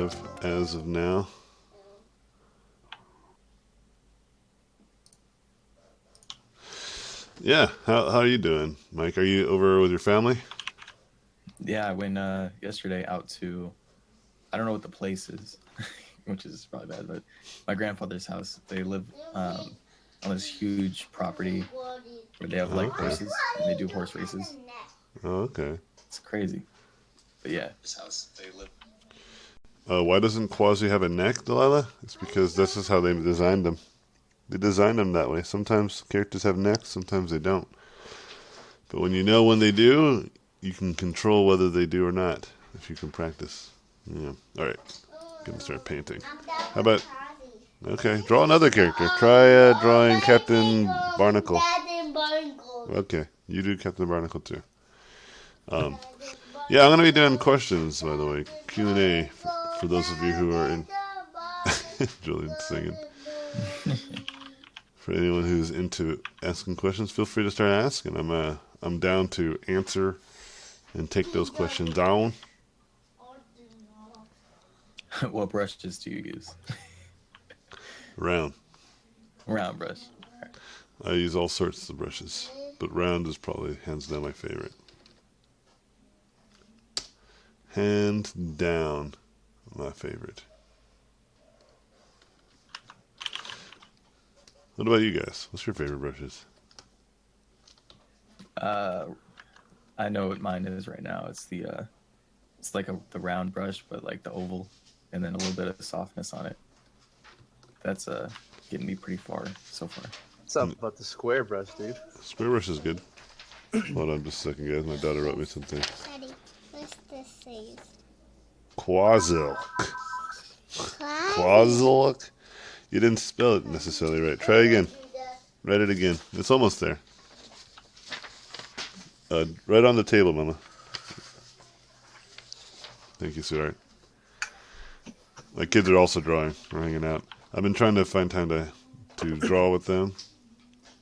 have as of now. Yeah, how are you doing, Mike? Are you over with your family? Yeah, I went yesterday out to, I don't know what the place is, which is probably bad, but my grandfather's house. They live on this huge property where they have Oh, like okay. horses and they do horse races. Oh, okay. It's crazy. But yeah, this house they live. Why doesn't Quasi have a neck, Delilah? It's because this is how they designed them. They designed them that way. Sometimes characters have necks, sometimes they don't. But when you know when they do, you can control whether they do or not if you can practice. Yeah. All right. Gonna start painting. How about? Okay, draw another character. Try drawing Captain Barnacle. Okay, you do Captain Barnacle too. Um, yeah, I'm gonna be doing questions, by the way, Q&A for those of you who are in. Julian singing. For anyone who's into asking questions, feel free to start asking. I'm down to answer and take those questions down. What brushes do you use? Round. Round brush. I use all sorts of brushes, but round is probably hands down my favorite. Hand down my favorite. What about you guys? What's your favorite brushes? Uh, I know what mine is right now. It's like the round brush, but like the oval, and then a little bit of softness on it. That's getting me pretty far so far. What's up about the square brush, dude? Square brush is good. Hold on just a second, guys. My daughter wrote me something. Daddy, what's this say? Quasil. Quasil. You didn't spell it necessarily right. Try again. Write it again. It's almost there. Right on the table, Mama. Thank you, sweetheart. My kids are also drawing. We're hanging out. I've been trying to find time to draw with them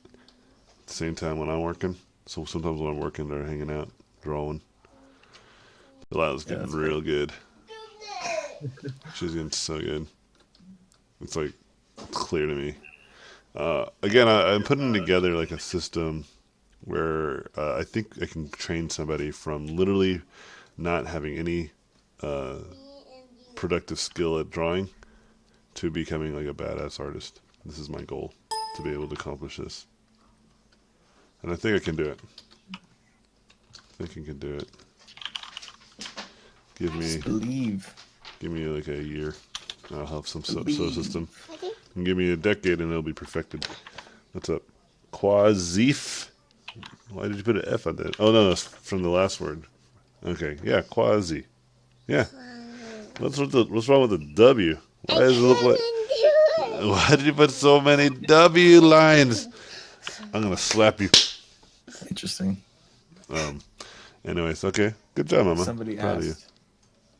at the same time when I'm working. So sometimes when I'm working, they're hanging out, drawing. Delilah's Yeah, getting that's real great. good. She's getting so good. It's like clear to me. Again, I'm putting together like a system where I think I can train somebody from literally not having any uh, productive skill at drawing to becoming like a badass artist. This is my goal, to be able to accomplish this. And I think I can do it. I think I can do it. Give me, Just believe. give me like a year. I'll have some so Believe. system. And give me a decade and it'll be perfected. What's up? Quasif. Why did you put an F on that? Oh no, that's from the last word. Okay, yeah, quasi. Yeah. What's wrong with the W? Why does it look like? Why did you put so many W lines? I'm gonna slap you. Interesting. Um. Anyways, okay. Good job, Mama. Somebody Proud of you. asked.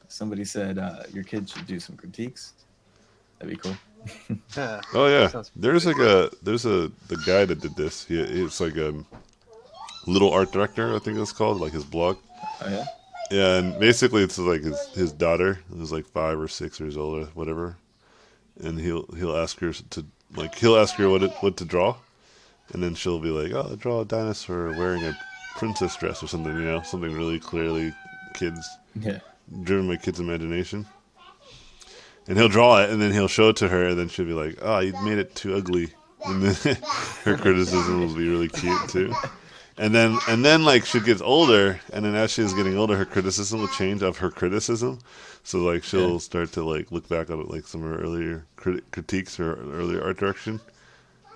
Somebody said your kid should do some critiques. That'd be cool. Oh yeah. Sounds There's like the guy that did this. It's like a little art director, I think it's called, like his blog. Oh yeah. Yeah, and basically it's like his daughter who's like 5 or 6 years old or whatever, and he'll ask her to he'll ask her what to draw, and then she'll be like, oh, draw a dinosaur wearing a princess dress or something, something really clearly kids Yeah. driven by kids' imagination. And he'll draw it, and then he'll show it to her, and then she'll be like, "Oh, you made it too ugly." And then her criticism will be really cute too. And then like she gets older, and then as she's getting older, her criticism will change of her criticism. So like she'll Yeah. start to like look back at like some of her earlier critiques or earlier art direction,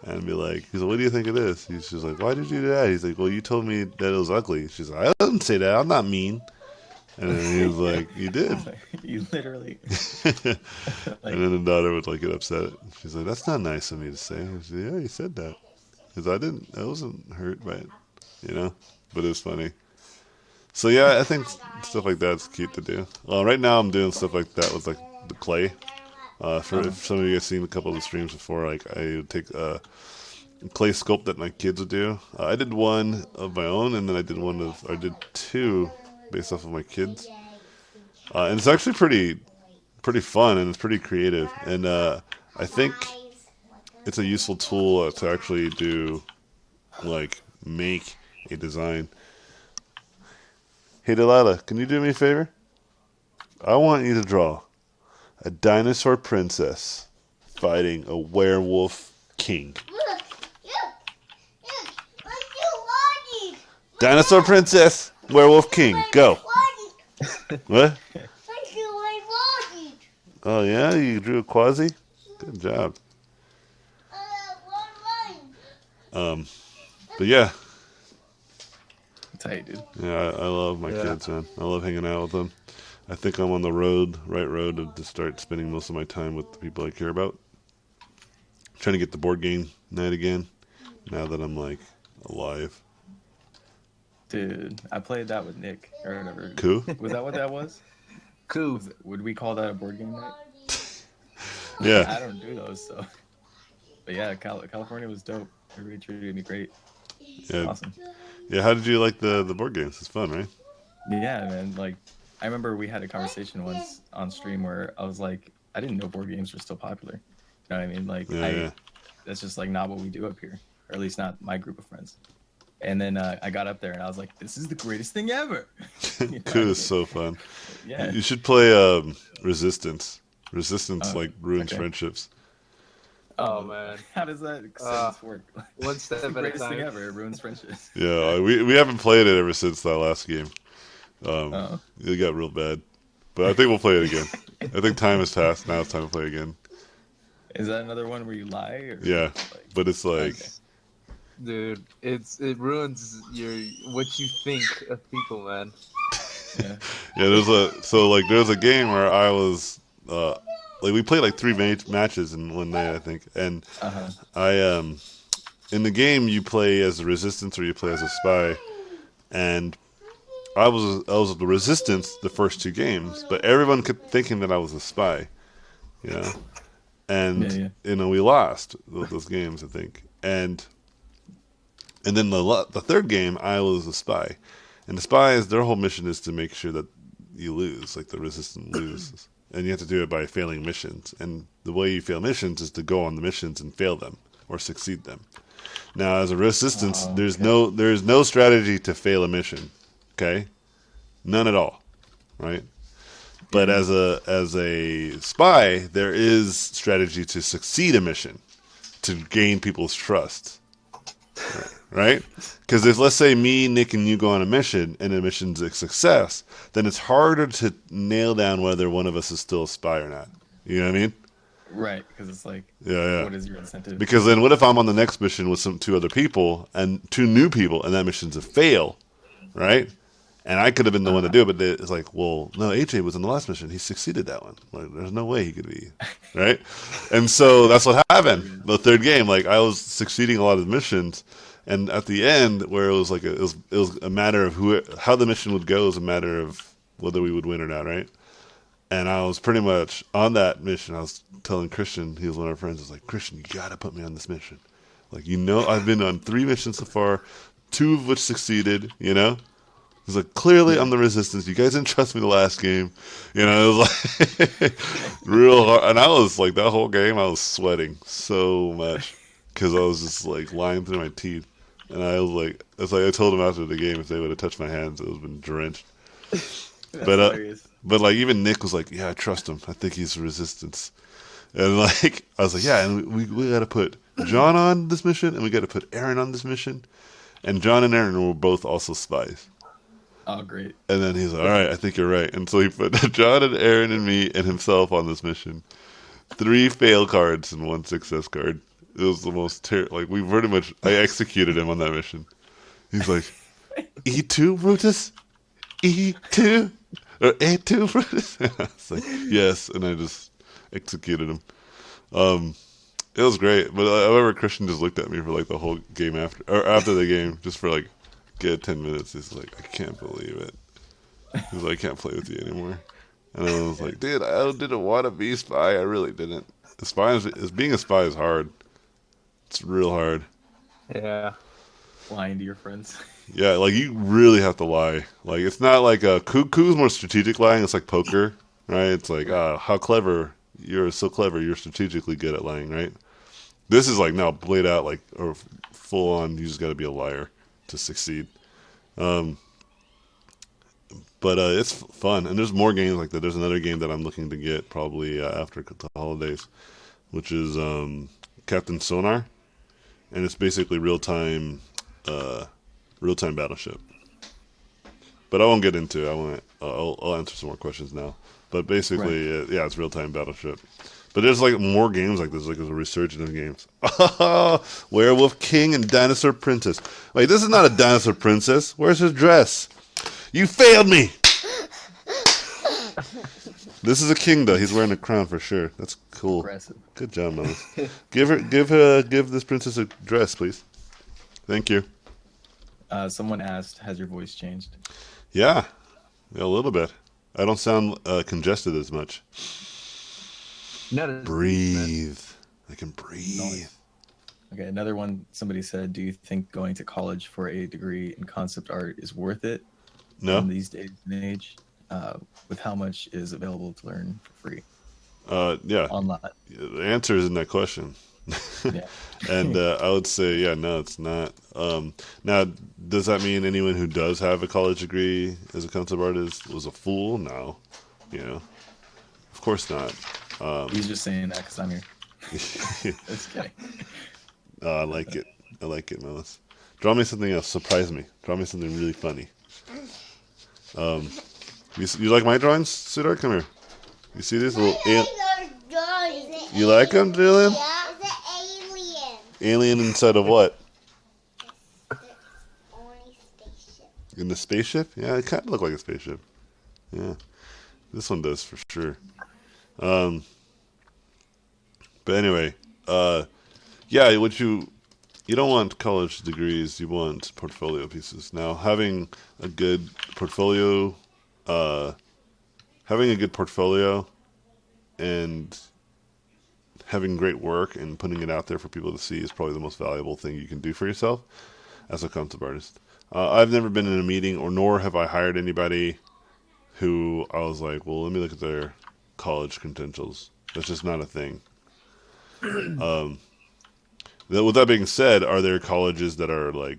and be like, he's like, "What do you think of this?" She's like, "Why did you do that?" He's like, "Well, you told me that it was ugly." She's like, "I didn't say that. I'm not mean." And then he was like, "You did." You literally And like then the daughter would like get upset. She's like, "That's not nice of me to say." I said, "Yeah, you said that." Because I wasn't hurt by it, you know. But it's funny. So yeah, I think stuff like that's cute to do. Right now, I'm doing stuff like that with like the clay. For uh, if some of you guys seen a couple of the streams before, like I would take a clay sculpt that my kids would do. I did one of my own, and then I did two based off of my kids. And it's actually pretty fun and it's pretty creative. And I think it's a useful tool to actually do like make a design. Hey Delilah, can you do me a favor? I want you to draw a dinosaur princess fighting a werewolf king. Look, look, let's do Wadi. Dinosaur princess, werewolf king, go. What? Let's do Wadi. Oh yeah, you drew a quasi? Good job. One. But yeah, Tight, dude. yeah, I love my Yeah. kids, man. I love hanging out with them. I think I'm on the right road to start spending most of my time with the people I care about. Trying to get the board game night again, now that I'm like alive. Dude, I played that with Nick or whatever. Cool. Was that what that was? Cool. Would we call that a board game night? Yeah. I don't do those, so. But yeah, California was dope. Everybody treated me great. Yeah. Awesome. Yeah. How did you like the board games? It's fun, right? Yeah, man. Like, I remember we had a conversation once on stream where I was like, I didn't know board games were still popular. You know what I mean? Like, Yeah. that's just like not what we do up here, or at least not my group of friends. And then I got up there and I was like, this is the greatest thing ever. You know what I Cool mean? is so fun. Yeah. You should play Resistance. Resistance Oh, like ruins okay. friendships. Oh, man. How does that sentence work? One It's step the at a greatest thing time. ever. It ruins friendships. Yeah, we haven't played it ever since that last game. Oh. It got real bad, but I think we'll play it again. I think time has passed. Now it's time to play again. Is that another one where you lie? Or Yeah, like, but it's like, Okay. Dude, it ruins what you think of people, man. yeah. yeah. There's a game where I was like we played like three matches in one night, I think, and Uh-huh. I in the game you play as the resistance or you play as a spy, and I was the resistance the first two games, but everyone kept thinking that I was a spy, you know, and Yeah. we lost those games, I think, and then the third game I was a spy, and the spies their whole mission is to make sure that you lose, like the resistance loses, and you have to do it by failing missions, and the way you fail missions is to go on the missions and fail them or succeed them. Now, as a resistance, Oh, there's no strategy to fail a mission. Okay, none at all, right? But Yeah. as a spy, there is strategy to succeed a mission, to gain people's trust, right? Because if let's say me, Nick, and you go on a mission and the mission's a success, then it's harder to nail down whether one of us is still a spy or not. You know what I mean? Right, because it's like, Yeah. what is your incentive? Because then what if I'm on the next mission with two other people and two new people and that mission's a fail, right? And I could have been the one to do it, but it's like, well, no, AJ was in the last mission. He succeeded that one. Like, there's no way he could be, right? And so that's what happened. The third game, like I was succeeding a lot of the missions, and at the end, where it was like it was a matter of how the mission would go was a matter of whether we would win or not, right? And I was pretty much on that mission. I was telling Christian, he was one of our friends, I was like, Christian, you gotta put me on this mission. Like, I've been on 3 missions so far, 2 of which succeeded, He's like, clearly I'm the resistance. You guys didn't trust me the last game. It was like real hard. And I was like, that whole game, I was sweating so much because I was just like lying through my teeth. And I was like, it's like I told him after the game, if they would have touched my hands, it would have been drenched. That's but hilarious. But like even Nick was like, yeah, I trust him. I think he's resistance. And like I was like, yeah, and we got to put John on this mission, and we got to put Aaron on this mission. And John and Aaron were both also spies. Oh, great. And then he's like, all right, I think you're right. And so he put John and Aaron and me and himself on this mission. 3 fail cards and 1 success card. It was the most terrible. Like, I executed him on that mission. He's like, E2, Brutus? E2? Or A2, Brutus? I was like, yes. And I just executed him. It was great. But I remember Christian just looked at me for like the whole game after the game, just for like, good 10 minutes. He's like, I can't believe it. He's like, I can't play with you anymore. And I was like, dude, I didn't want to be a spy. I really didn't. Being a spy is hard. It's real hard. Yeah. Lying to your friends. Yeah, like you really have to lie. Like it's not like a coup's more strategic lying. It's like poker. right? It's like, how clever. You're so clever. You're strategically good at lying, right? This is like now played out like, or full on, you just got to be a liar to succeed. Um, but it's fun. And there's more games like that. There's another game that I'm looking to get probably after the holidays, which is Captain Sonar. And it's basically real time battleship. But I won't get into it. I'll answer some more questions now. But basically, yeah, it's real time battleship. But there's like more games like this. Like there's a resurgence of games. Werewolf King and Dinosaur Princess. Wait, this is not a dinosaur princess. Where's her dress? You failed me. This is a king though. He's wearing a crown for sure. That's cool. Impressive. Good job, Mama. Give this princess a dress, please. Thank you. Someone asked, "Has your voice changed?" Yeah, a little bit. I don't sound congested as much. Not as deep, man. Breathe. I can breathe. Nice. Okay, another one. Somebody said, "Do you think going to college for a degree in concept art is worth it in No. these days and age, with how much is available to learn for free Yeah. online?" The answer is in that question. Yeah. And I would say, yeah, no, it's not. Now, does that mean anyone who does have a college degree as a concept artist was a fool? No. You know, of course not. He's just saying that because I'm here. That's kidding. I like it. I like it, Melis. Draw me something else. Surprise me. Draw me something really funny. You like my drawings, Sudar? Come here. You see these little You like them, Julian? Yeah, it's an alien. Alien inside of what? Only spaceship. In the spaceship? Yeah, it kind of looked like a spaceship. Yeah, this one does for sure. But anyway, yeah, what you don't want college degrees. You want portfolio pieces. Now, having a good portfolio, and having great work and putting it out there for people to see is probably the most valuable thing you can do for yourself as a concept artist. I've never been in a meeting, or nor have I hired anybody who I was like, well, let me look at their college credentials. That's just not a thing. With that being said, are there colleges that are like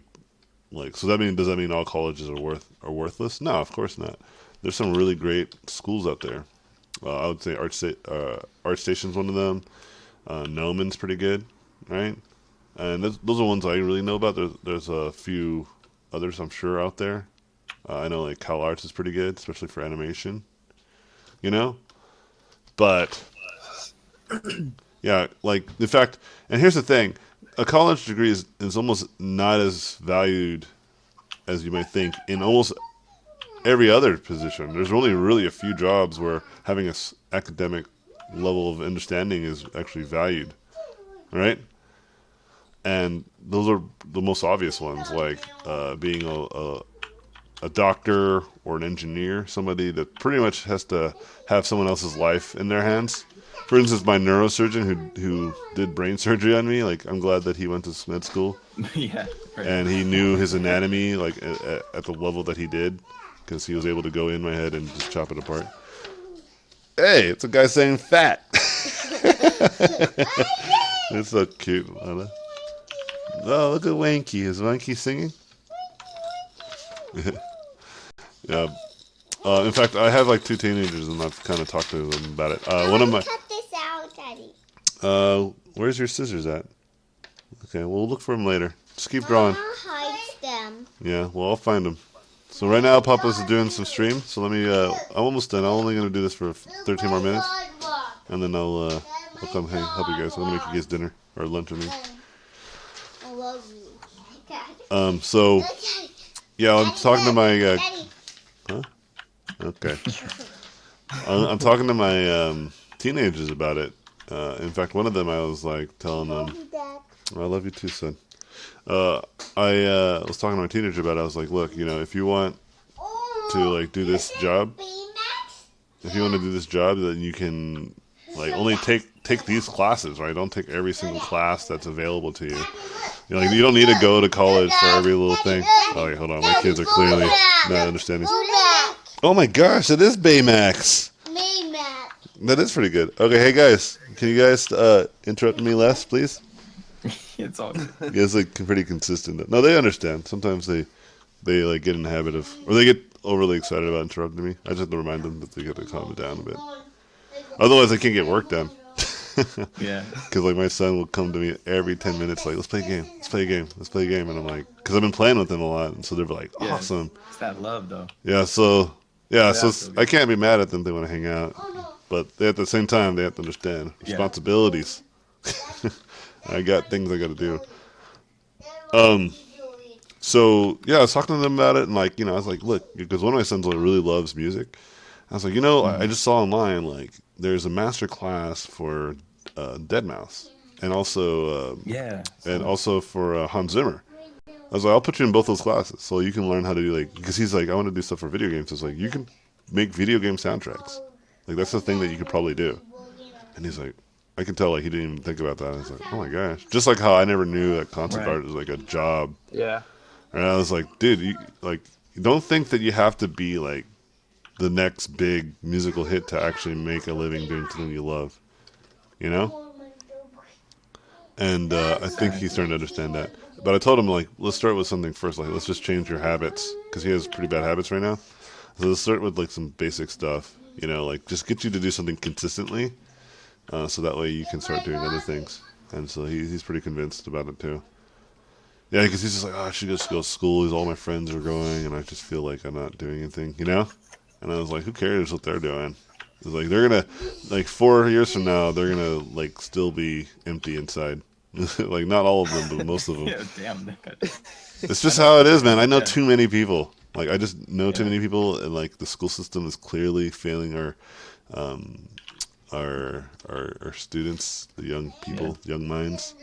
so does that mean all colleges are worthless? No, of course not. There's some really great schools out there. I would say Art Station's one of them. Noman's pretty good, right? And those are ones I really know about. There's a few others I'm sure out there. I know like Cal Arts is pretty good, especially for animation. You know, but yeah, like in fact, and here's the thing: a college degree is almost not as valued as you might think in almost every other position. There's only really a few jobs where having academic level of understanding is actually valued, right? And those are the most obvious ones, like being a doctor or an engineer, somebody that pretty much has to have someone else's life in their hands. For instance, my neurosurgeon who did brain surgery on me, like I'm glad that he went to med school Yeah. Right. and he knew his anatomy like at the level that he did, because he was able to go in my head and just chop it apart. Hey, it's a guy saying fat. It's so cute, Lana. Oh, look at Wanky. Is Wanky singing? Yeah. In fact, I have like 2 teenagers, and I've kind of talked to them about it. One of my. Cut this out, Daddy. Where's your scissors at? Okay, we'll look for them later. Just keep drawing. Mama hides them. Yeah, well, I'll find them. So right now, Papa's doing some stream. So let me. I'm almost done. I'm only gonna do this for 13 more minutes, and then I'll come help you guys. I'm gonna make you guys dinner or lunch with me. I love you. So yeah, I'm talking to my. Daddy. Huh? Okay. I'm talking to my teenagers about it. In fact, one of them I was like telling them, Dad. I love you too, son. I was talking to my teenager about it. I was like, look, if you want to like do this job, then you can like only take these classes, right? Don't take every single class that's available to you. Like you don't need to go to college for every little thing. Oh, wait, hold on, my kids are clearly not understanding. Oh my gosh, it is Baymax. Baymax. That is pretty good. Okay, hey guys, can you guys interrupt me less, please? It's all good. You guys like pretty consistent. No, they understand. Sometimes they like get in the habit of, or they get overly excited about interrupting me. I just have to remind them that they got to calm it down a bit. Otherwise, I can't get work done. Yeah. Because like my son will come to me every 10 minutes, like, let's play a game, let's play a game, let's play a game, and I'm like, because I've been playing with them a lot, and so they're like, Yeah. awesome. It's that love though. Yeah, so yeah, so Yeah. it's, I can't be mad at them. They want to hang out, but they, at the same time, they have to understand Yeah. responsibilities. I got things I got to do. Um. So yeah, I was talking to them about it, and like, I was like, look, because one of my sons like really loves music. I was like, I just saw online like there's a master class for Deadmau5, and also Yeah. and also for Hans Zimmer. I was like, I'll put you in both those classes so you can learn how to do like, because he's like, I want to do stuff for video games. I was like, you can make video game soundtracks. Like that's the thing that you could probably do. And he's like, I can tell like he didn't even think about that. I was like, oh my gosh, just like how I never knew that concept Right. art was like a job. Yeah. And I was like, dude, you don't think that you have to be like the next big musical hit to actually make a living doing something you love, you know? And I think he's starting to understand that. But I told him like, let's start with something first. Like, let's just change your habits because he has pretty bad habits right now. So let's start with like some basic stuff, like just get you to do something consistently, so that way you can start doing other things. And so he's pretty convinced about it too. Yeah, because he's just like, I should just go to school. All my friends are going, and I just feel like I'm not doing anything, And I was like, who cares what they're doing? It's like they're gonna, like 4 years from now, they're gonna like still be empty inside. Like not all of them, but most of them. Yeah. Damn. It's just how it is, man. I know Yeah. too many people. Like I just know too Yeah. many people, and like the school system is clearly failing our students, the young people, young minds,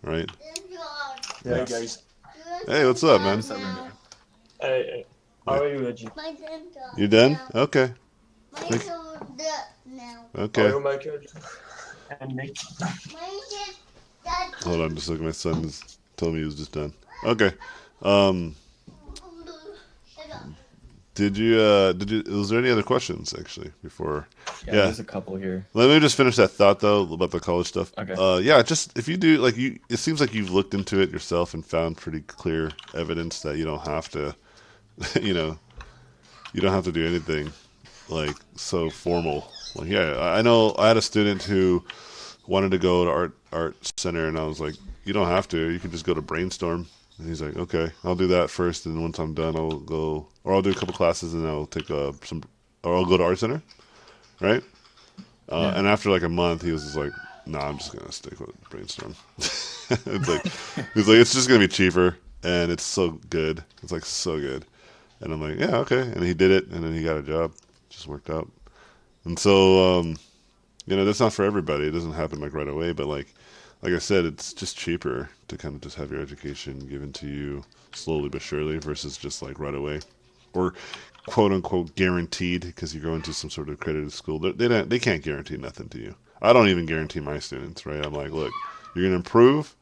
right? Yeah, Yes. guys. Hey, what's up, man? What's up, Remy? Hey, how are you, Reggie? You done? Okay. Mine's now. How are Okay. you, Michael? And Nick? Mine's just that. Hold on, just look. My son is told me he was just done. Okay. Did you? Was there any other questions actually before? Yeah. Yeah. There's a couple here. Let me just finish that thought though about the college stuff. Okay. Yeah, just if you do like it seems like you've looked into it yourself and found pretty clear evidence that you don't have to, you don't have to do anything like so formal. Like, yeah, I know I had a student who wanted to go to art center, and I was like, you don't have to. You can just go to brainstorm. And he's like, okay, I'll do that first, and once I'm done, I'll go, or I'll do a couple classes, and I'll take or I'll go to art center, right? Yeah. And after like a month, he was just like, "Nah, I'm just gonna stick with brainstorm." It's like he's like, "It's just gonna be cheaper, and it's so good. It's like so good." And I'm like, "Yeah, okay." And he did it, and then he got a job. Just worked out. And so, that's not for everybody. It doesn't happen like right away, but like I said, it's just cheaper to kind of just have your education given to you slowly but surely versus just like right away, or quote unquote guaranteed because you go into some sort of accredited school. They can't guarantee nothing to you. I don't even guarantee my students, right? I'm like, look, you're gonna improve,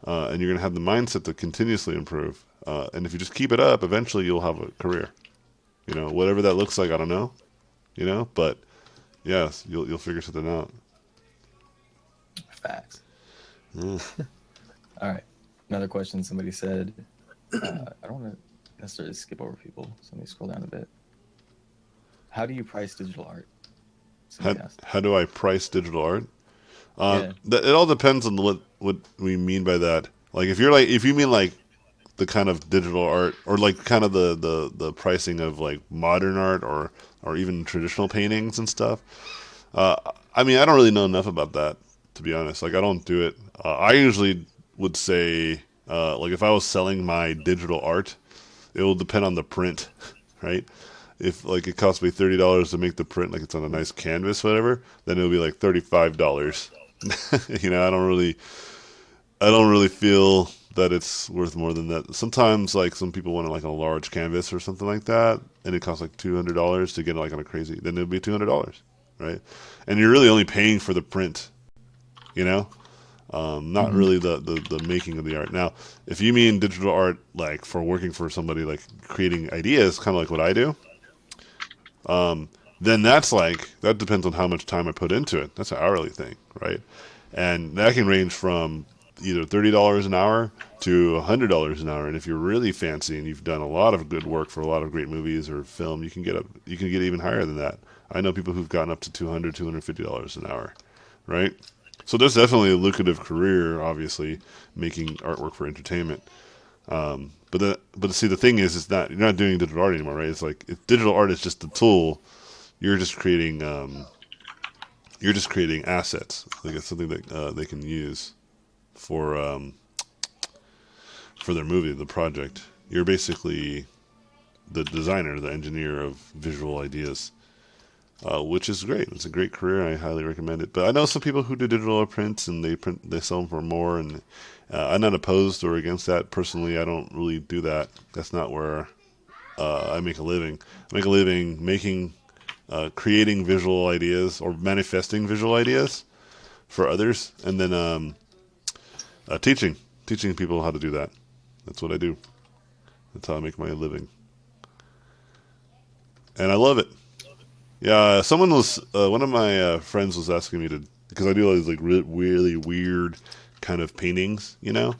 and you're gonna have the mindset to continuously improve. And if you just keep it up, eventually you'll have a career. Whatever that looks like, I don't know. But yes, you'll figure something out. Facts. Mm. All right. Another question. Somebody said, I don't want to necessarily skip over people, so let me scroll down a bit. How do you price digital art? Somebody asked. How do I price digital art? Yeah. It all depends on what we mean by that. Like if you mean like the kind of digital art or like kind of the pricing of like modern art or even traditional paintings and stuff. I mean, I don't really know enough about that, to be honest. Like I don't do it. I usually would say like if I was selling my digital art, it will depend on the print, right? If like it costs me $30 to make the print, like it's on a nice canvas, whatever, then it'll be like $35. I don't really feel that it's worth more than that. Sometimes like some people want it like on a large canvas or something like that, and it costs like $200 to get it like on a crazy. Then it'll be $200, right? And you're really only paying for the print, not really the making of the art. Now, if you mean digital art like for working for somebody like creating ideas, kind of like what I do. then that's like, that depends on how much time I put into it. That's an hourly thing, right? And that can range from either $30 an hour to $100 an hour. And if you're really fancy and you've done a lot of good work for a lot of great movies or film, you can get even higher than that. I know people who've gotten up to $250 an hour, right? So there's definitely a lucrative career, obviously, making artwork for entertainment. But see, the thing is, it's not, you're not doing digital art anymore, right? It's like, if digital art is just the tool, you're just creating assets. Like it's something that they can use for their movie, the project. You're basically the designer, the engineer of visual ideas, which is great. It's a great career. I highly recommend it. But I know some people who do digital art prints and they sell them for more. And I'm not opposed or against that personally. I don't really do that. That's not where I make a living. I make a living making, creating visual ideas or manifesting visual ideas for others, and then teaching people how to do that. That's what I do. That's how I make my living, and I love it. Yeah, someone was one of my friends was asking me to, because I do all these like really weird kind of paintings, you know.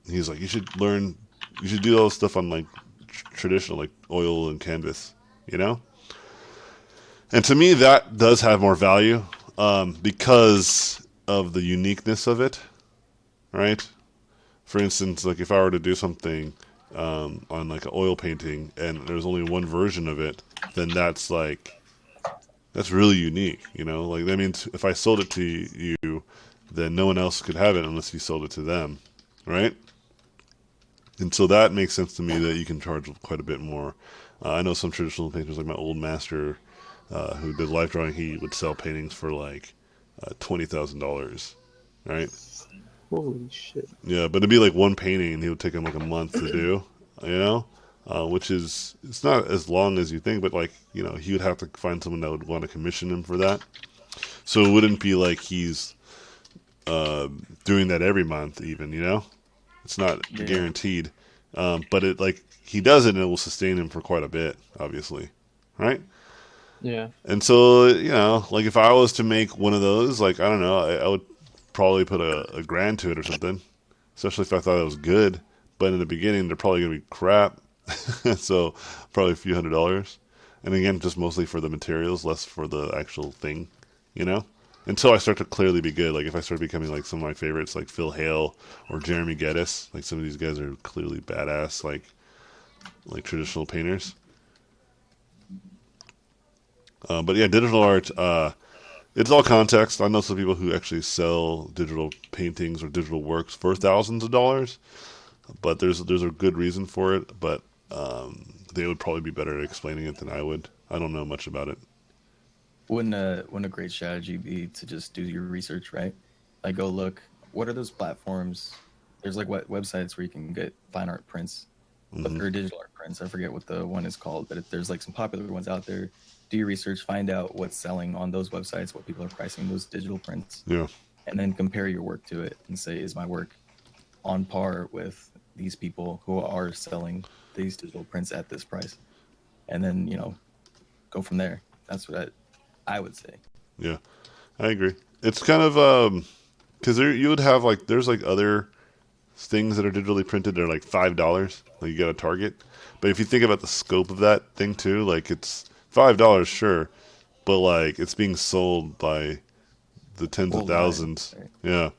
He's like, you should learn, you should do all this stuff on like traditional like oil and canvas, you know. And to me, that does have more value because of the uniqueness of it, right? For instance, like if I were to do something on like an oil painting and there's only one version of it, then that's like, that's really unique, you know? Like that means if I sold it to you, then no one else could have it unless you sold it to them, right? And so that makes sense to me that you can charge quite a bit more. I know some traditional painters, like my old master, who did life drawing, he would sell paintings for like $20,000, right? Holy shit. Yeah, but it'd be like one painting, and he would take him like a month to do, you know, which is, it's not as long as you think, but like, you know, he would have to find someone that would want to commission him for that. So it wouldn't be like he's doing that every month, even, you know, it's not guaranteed, but it like he does it, and it will sustain him for quite a bit, obviously, right? Yeah. And so, you know, like if I was to make one of those, like, I don't know, I would probably put a grand to it or something, especially if I thought it was good. But in the beginning, they're probably going to be crap. So probably a few $100s. And again, just mostly for the materials, less for the actual thing, you know? Until I start to clearly be good. Like if I start becoming like some of my favorites, like Phil Hale or Jeremy Geddes, like some of these guys are clearly badass, like traditional painters. But yeah, digital art, it's all context. I know some people who actually sell digital paintings or digital works for thousands of dollars, but there's a good reason for it. But they would probably be better at explaining it than I would. I don't know much about it. Wouldn't a great strategy be to just do your research, right? Like go look, what are those platforms? There's like what websites where you can get fine art prints or digital art prints. I forget what the one is called, but if there's like some popular ones out there, do your research, find out what's selling on those websites, what people are pricing those digital prints, Yeah. and then compare your work to it and say, is my work on par with these people who are selling these digital prints at this price? And then, you know, go from there. That's what I would say. Yeah, I agree. It's kind of because you would have like there's like other things that are digitally printed that are like $5, like you got a Target. But if you think about the scope of that thing too, like it's $5, sure, but like it's being sold by the tens of thousands, Right? yeah,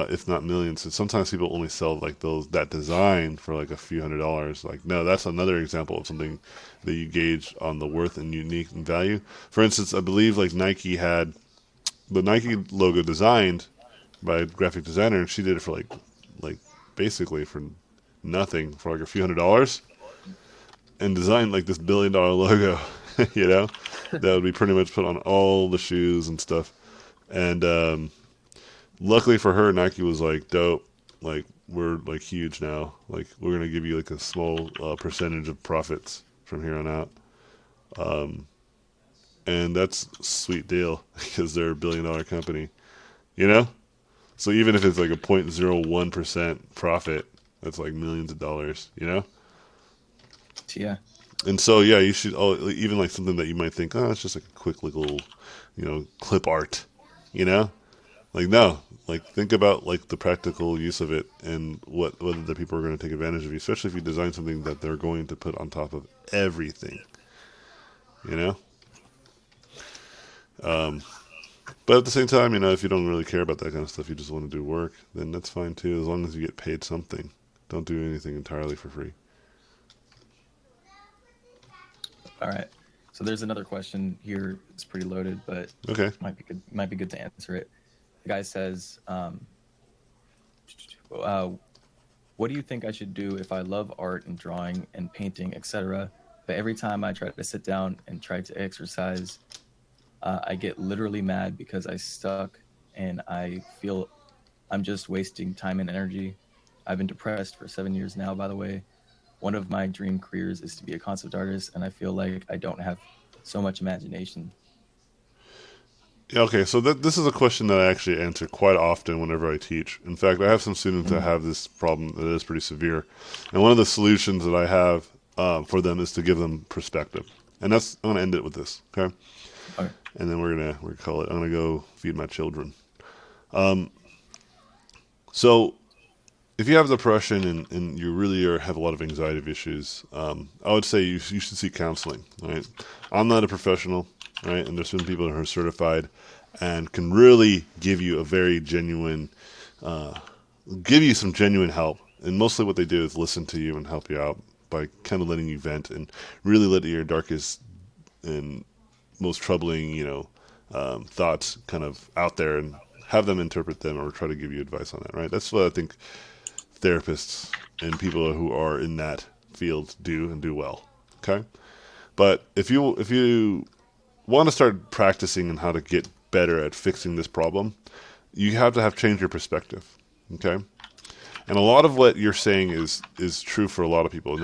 if not millions. And sometimes people only sell like that design for like a few $100s. Like no, that's another example of something that you gauge on the worth and unique and value. For instance, I believe like Nike had the Nike logo designed by a graphic designer, and she did it for like basically for nothing, for like a few $100s, and designed like this $1 billion logo, you know, that would be pretty much put on all the shoes and stuff. And luckily for her, Nike was like, dope, like we're like huge now, like we're gonna give you like a small percentage of profits from here on out. And that's a sweet deal because they're $1 billion company, you know. So even if it's like a 0.01% profit, that's like millions of dollars, you know. Yeah. And so, yeah, you should, even like something that you might think, oh, it's just like a quick little, clip art, you know? Like, no, like think about like the practical use of it and whether the people are going to take advantage of you, especially if you design something that they're going to put on top of everything, you know? But at the same time, if you don't really care about that kind of stuff, you just want to do work, then that's fine too, as long as you get paid something. Don't do anything entirely for free. All right. So there's another question here. It's pretty loaded, but Okay. might be good to answer it. The guy says, what do you think I should do if I love art and drawing and painting, etc., but every time I try to sit down and try to exercise, I get literally mad because I stuck and I feel I'm just wasting time and energy. I've been depressed for 7 years now, by the way. One of my dream careers is to be a concept artist, and I feel like I don't have so much imagination. Yeah, okay, so this is a question that I actually answer quite often whenever I teach. In fact, I have some students that have this problem that is pretty severe, and one of the solutions that I have for them is to give them perspective, and I'm gonna end it with this, okay? Okay. And then we're gonna call it. I'm gonna go feed my children. So if you have depression and you really have a lot of anxiety issues, I would say you should seek counseling. Right? I'm not a professional, right? And there's some people who are certified and can really give you a very genuine, give you some genuine help. And mostly what they do is listen to you and help you out by kind of letting you vent and really let your darkest and most troubling, thoughts kind of out there and have them interpret them or try to give you advice on that, right? That's what I think therapists and people who are in that field do and do well. Okay, but if you want to start practicing on how to get better at fixing this problem, you have to have changed your perspective. Okay, and a lot of what you're saying is true for a lot of people.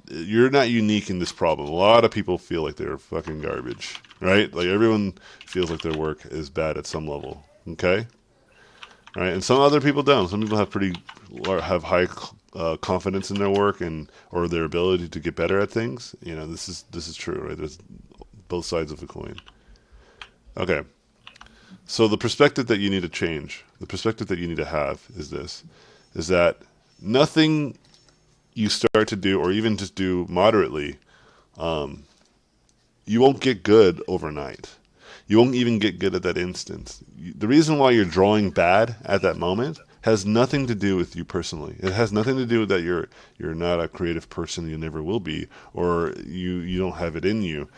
You're not unique in this problem. A lot of people feel like they're fucking garbage, right? Like everyone feels like their work is bad at some level. Okay, right? And some other people don't. Some people have high confidence in their work and or their ability to get better at things. This is true, right? There's both sides of the coin. Okay, so the perspective that you need to change, the perspective that you need to have is this: is that nothing you start to do, or even just do moderately, you won't get good overnight. You won't even get good at that instant. The reason why you're drawing bad at that moment has nothing to do with you personally. It has nothing to do with that you're not a creative person, you never will be, or you don't have it in you.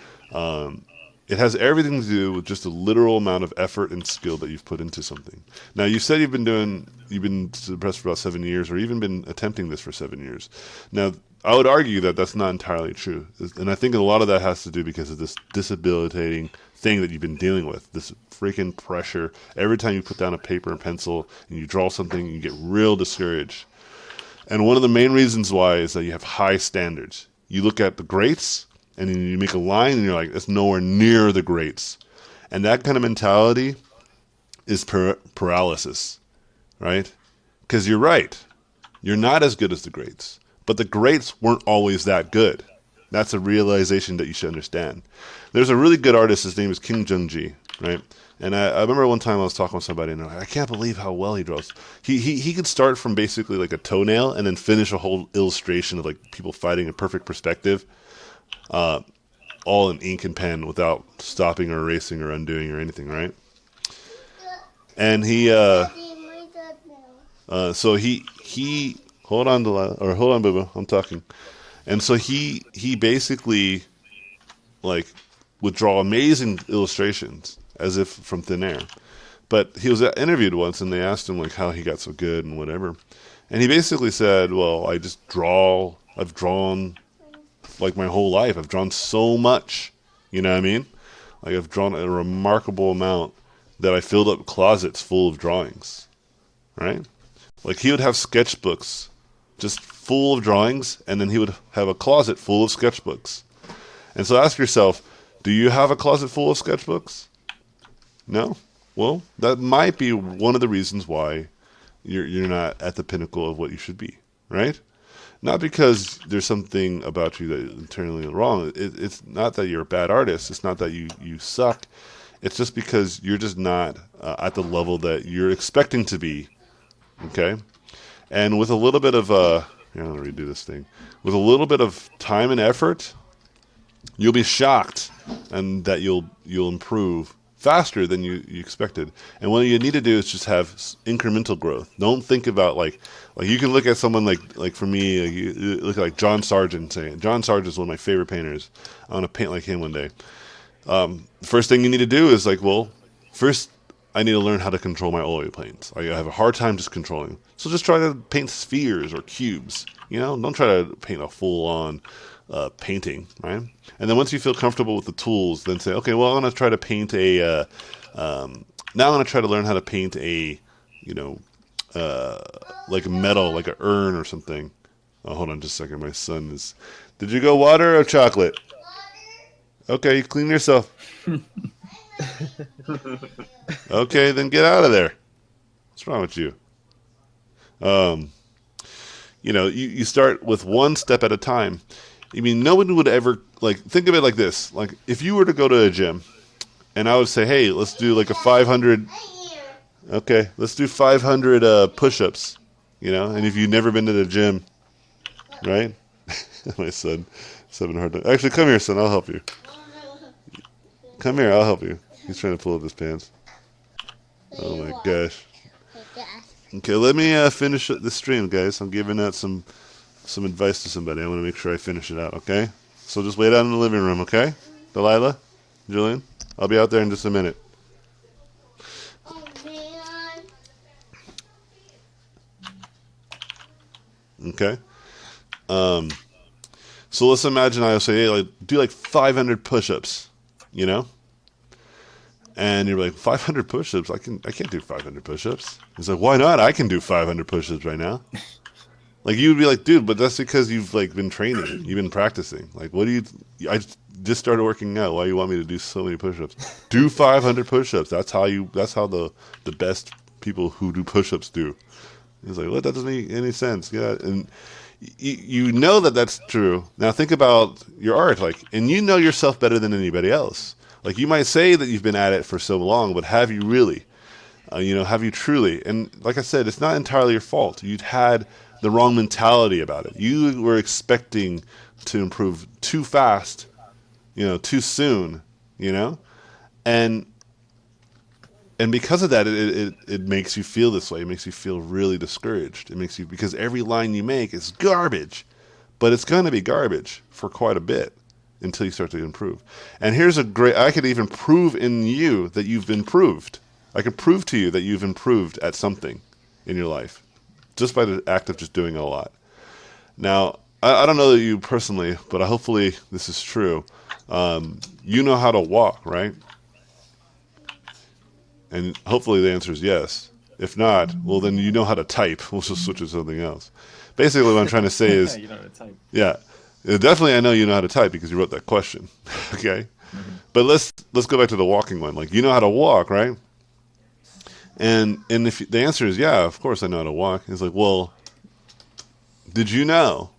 It has everything to do with just a literal amount of effort and skill that you've put into something. Now, you said you've been depressed for about 7 years, or even been attempting this for 7 years. Now, I would argue that that's not entirely true, and I think a lot of that has to do because of this disabilitating thing that you've been dealing with. This freaking pressure. Every time you put down a paper and pencil and you draw something, you get real discouraged. And one of the main reasons why is that you have high standards. You look at the greats, and then you make a line, and you're like, it's nowhere near the greats. And that kind of mentality is paralysis, right? Because you're right. You're not as good as the greats. But the greats weren't always that good. That's a realization that you should understand. There's a really good artist. His name is Kim Jung-ji, right? And I remember one time I was talking with somebody, and they're like, I can't believe how well he draws. He could start from basically like a toenail and then finish a whole illustration of like people fighting in perfect perspective, all in ink and pen without stopping or erasing or undoing or anything, right? And so he hold on, Delilah, or hold on, Boo, I'm talking. And so he basically like would draw amazing illustrations as if from thin air. But he was interviewed once, and they asked him like how he got so good and whatever. And he basically said, "Well, I just draw. I've drawn like my whole life. I've drawn so much. You know what I mean? Like I've drawn a remarkable amount that I filled up closets full of drawings. Right? Like he would have sketchbooks just full of drawings, and then he would have a closet full of sketchbooks. And so ask yourself, do you have a closet full of sketchbooks? No? Well, that might be one of the reasons why you're not at the pinnacle of what you should be, right? Not because there's something about you that is internally wrong. It's not that you're a bad artist. It's not that you suck. It's just because you're just not at the level that you're expecting to be. Okay? And with a little bit of, here, I'm going to redo this thing. With a little bit of time and effort, you'll be shocked and that you'll improve faster than you expected. And what you need to do is just have incremental growth. Don't think about like you can look at someone like for me, you look at like John Sargent and say, John Sargent is one of my favorite painters. I want to paint like him one day. The first thing you need to do is like, well, first I need to learn how to control my oil paints. I have a hard time just controlling. So just try to paint spheres or cubes. You know, don't try to paint a full-on painting, right? And then once you feel comfortable with the tools, then say, okay, well, I'm going to try to paint a. Now I'm going to try to learn how to paint a, like a metal, like an urn or something. Oh, hold on just a second. My son is. Did you go water or chocolate? Okay, you clean yourself. Okay, then get out of there. What's wrong with you? You start with one step at a time. I mean, no one would ever, like, think of it like this. Like, if you were to go to a gym, and I would say, hey, let's do like a 500, okay, let's do 500 push-ups, and if you've never been to the gym, right? My son is having a hard time. Actually, come here, son, I'll help you. Come here, I'll help you. He's trying to pull up his pants. Oh my gosh. Okay, let me finish the stream, guys. I'm giving out some advice to somebody. I want to make sure I finish it out, okay? So just wait out in the living room, okay? Delilah? Julian? I'll be out there in just a minute. Okay? So let's imagine I say, hey, like, do like 500 push-ups, And you're like, 500 push-ups? I can't do 500 push-ups. He's like, why not? I can do 500 push-ups right now. Like, you would be like, dude, but that's because you've like been training, you've been practicing. Like, I just started working out. Why do you want me to do so many push-ups? Do 500 push-ups. That's how the best people who do push-ups do. He's like, what? That doesn't make any sense. Yeah, and you know that that's true. Now think about your art, like, and you know yourself better than anybody else. Like, you might say that you've been at it for so long, but have you really? Have you truly? And like I said, it's not entirely your fault. You'd had the wrong mentality about it. You were expecting to improve too fast, too soon, and because of that, it makes you feel this way. It makes you feel really discouraged. Because every line you make is garbage, but it's going to be garbage for quite a bit until you start to improve. And here's I could even prove in you that you've improved. I could prove to you that you've improved at something in your life just by the act of just doing a lot. Now, I don't know that you personally, but hopefully this is true. You know how to walk, right? And hopefully the answer is yes. If not, well, then you know how to type. We'll just switch to something else. Basically, what I'm trying to say is, you know how to type. Yeah, definitely I know you know how to type because you wrote that question. Okay? Mm-hmm. But let's go back to the walking one. Like, you know how to walk, right? And if the answer is yeah, of course I know how to walk. It's like, well, did you know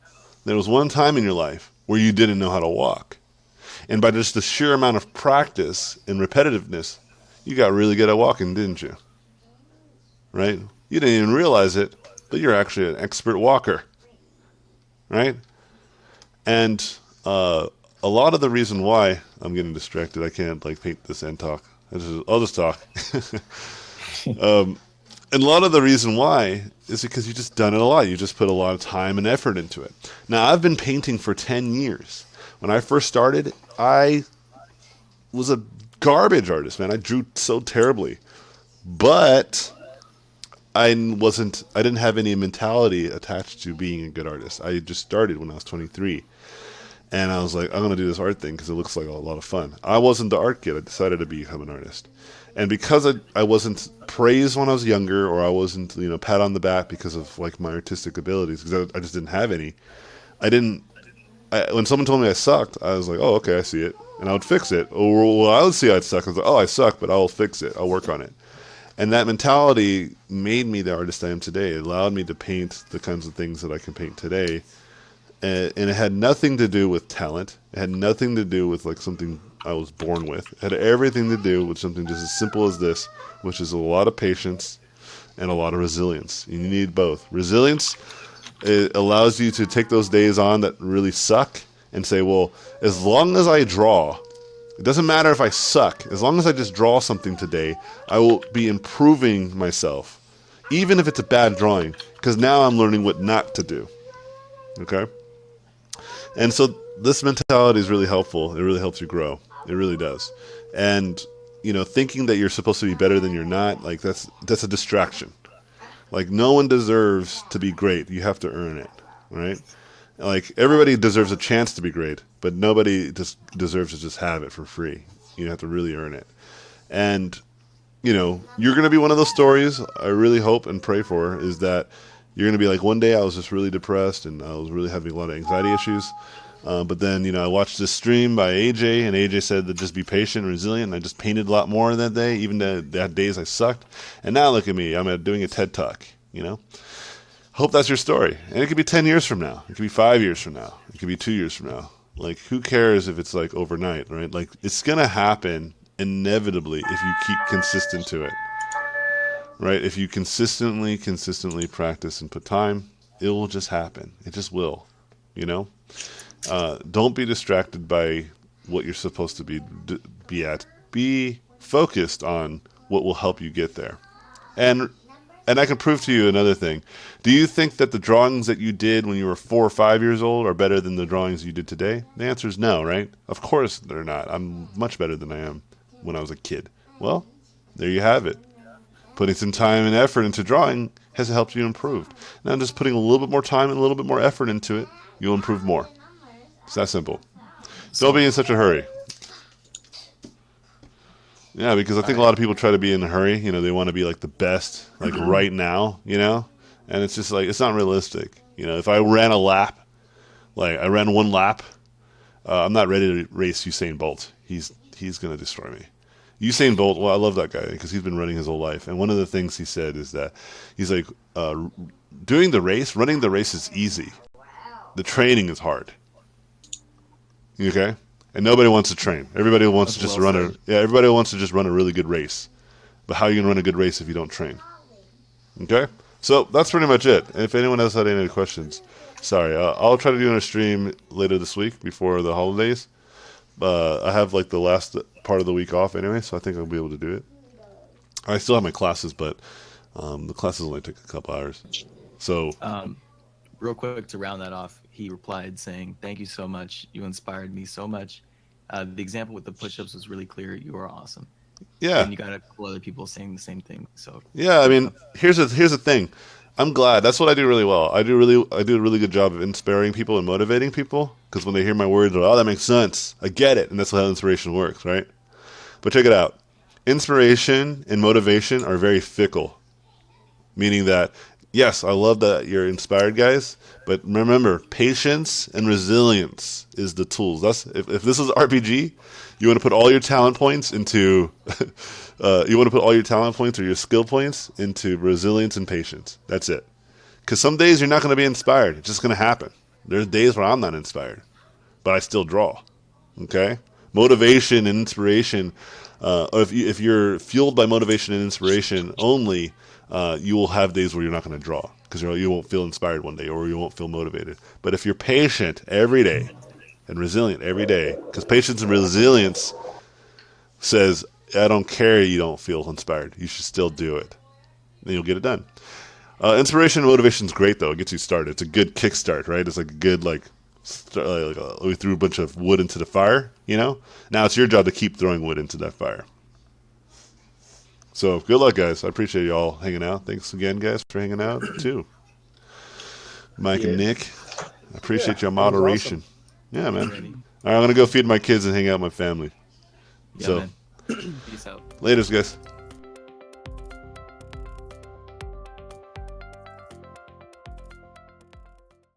there was one time in your life where you didn't know how to walk? And by just the sheer amount of practice and repetitiveness, you got really good at walking, didn't you? Right? You didn't even realize it, but you're actually an expert walker. Right? And a lot of the reason why I'm getting distracted, I can't like paint this and talk. I'll just talk. And a lot of the reason why is because you just done it a lot. You just put a lot of time and effort into it. Now, I've been painting for 10 years. When I first started, I was a garbage artist, man. I drew so terribly. But I didn't have any mentality attached to being a good artist. I just started when I was 23. And I was like, I'm going to do this art thing because it looks like a lot of fun. I wasn't the art kid. I decided to become an artist. And because I wasn't praised when I was younger, or I wasn't, pat on the back because of like my artistic abilities, because I just didn't have any. When someone told me I sucked, I was like, oh, okay, I see it. And I would fix it. Or I would see I'd suck. I was like, oh, I suck, but I'll fix it. I'll work on it. And that mentality made me the artist I am today. It allowed me to paint the kinds of things that I can paint today and it had nothing to do with talent. It had nothing to do with like something I was born with. It had everything to do with something just as simple as this, which is a lot of patience and a lot of resilience. You need both. Resilience, it allows you to take those days on that really suck and say, well, as long as I draw, it doesn't matter if I suck. As long as I just draw something today, I will be improving myself, even if it's a bad drawing, because now I'm learning what not to do. Okay? And so this mentality is really helpful. It really helps you grow. It really does. And, you know, thinking that you're supposed to be better than you're not, like that's a distraction. Like no one deserves to be great. You have to earn it, right? Like everybody deserves a chance to be great, but nobody just deserves to just have it for free. You have to really earn it. And, you know, you're going to be one of those stories I really hope and pray for is that you're going to be like, one day I was just really depressed and I was really having a lot of anxiety issues. But then, you know, I watched this stream by AJ, and AJ said to just be patient and resilient. And I just painted a lot more that day, even the days I sucked. And now look at me. I'm doing a TED Talk, you know. Hope that's your story. And it could be 10 years from now. It could be 5 years from now. It could be 2 years from now. Like, who cares if it's like overnight, right? Like, it's going to happen inevitably if you keep consistent to it, right? If you consistently practice and put time, it will just happen. It just will, you know? Don't be distracted by what you're supposed to be at. Be focused on what will help you get there. And I can prove to you another thing. Do you think that the drawings that you did when you were 4 or 5 years old are better than the drawings you did today? The answer is no, right? Of course they're not. I'm much better than I am when I was a kid. Well, there you have it. Putting some time and effort into drawing has helped you improve. Now just putting a little bit more time and a little bit more effort into it, you'll improve more. It's that simple. Don't be in such a hurry. Yeah, because I think a lot of people try to be in a hurry. You know, they want to be like the best, like right now, you know? And it's just like, it's not realistic. You know, if I ran a lap, like I ran one lap, I'm not ready to race Usain Bolt. He's going to destroy me. Usain Bolt, well, I love that guy because he's been running his whole life. And one of the things he said is that he's like, running the race is easy. The training is hard. Okay? And nobody wants to train. Everybody wants to just everybody wants to just run a really good race. But how are you going to run a good race if you don't train? Okay? So that's pretty much it. And if anyone else had any questions, sorry. I'll try to do a stream later this week before the holidays. I have like the last part of the week off anyway, so I think I'll be able to do it. I still have my classes, but the classes only take a couple hours. So, real quick to round that off, he replied saying, "Thank you so much. You inspired me so much. The example with the push-ups was really clear. You are awesome." yeah. And you got a couple other people saying the same thing. So Yeah, I mean, here's the thing. I'm glad. That's what I do really well. I do a really good job of inspiring people and motivating people because when they hear my words, they're like, oh, that makes sense. I get it. And that's how inspiration works, right? But check it out. Inspiration and motivation are very fickle, meaning that, yes, I love that you're inspired, guys, but remember, patience and resilience is the tools. That's if this is RPG, you want to put all your talent points into or your skill points into resilience and patience. That's it. Because some days you're not going to be inspired. It's just going to happen. There's days where I'm not inspired, but I still draw. Okay? Motivation and inspiration, or if you're fueled by motivation and inspiration only, you will have days where you're not going to draw because you won't feel inspired one day or you won't feel motivated. But if you're patient every day and resilient every day, because patience and resilience says, I don't care you don't feel inspired. You should still do it. Then you'll get it done. Inspiration and motivation is great, though. It gets you started. It's a good kickstart, right? It's like a good, we threw a bunch of wood into the fire, you know? Now it's your job to keep throwing wood into that fire. So good luck, guys. I appreciate you all hanging out. Thanks again, guys, for hanging out, too. Mike and Nick, I appreciate your moderation. Awesome. Yeah, man. All right, I'm going to go feed my kids and hang out with my family. yeah, So, man. Peace out. laters, guys.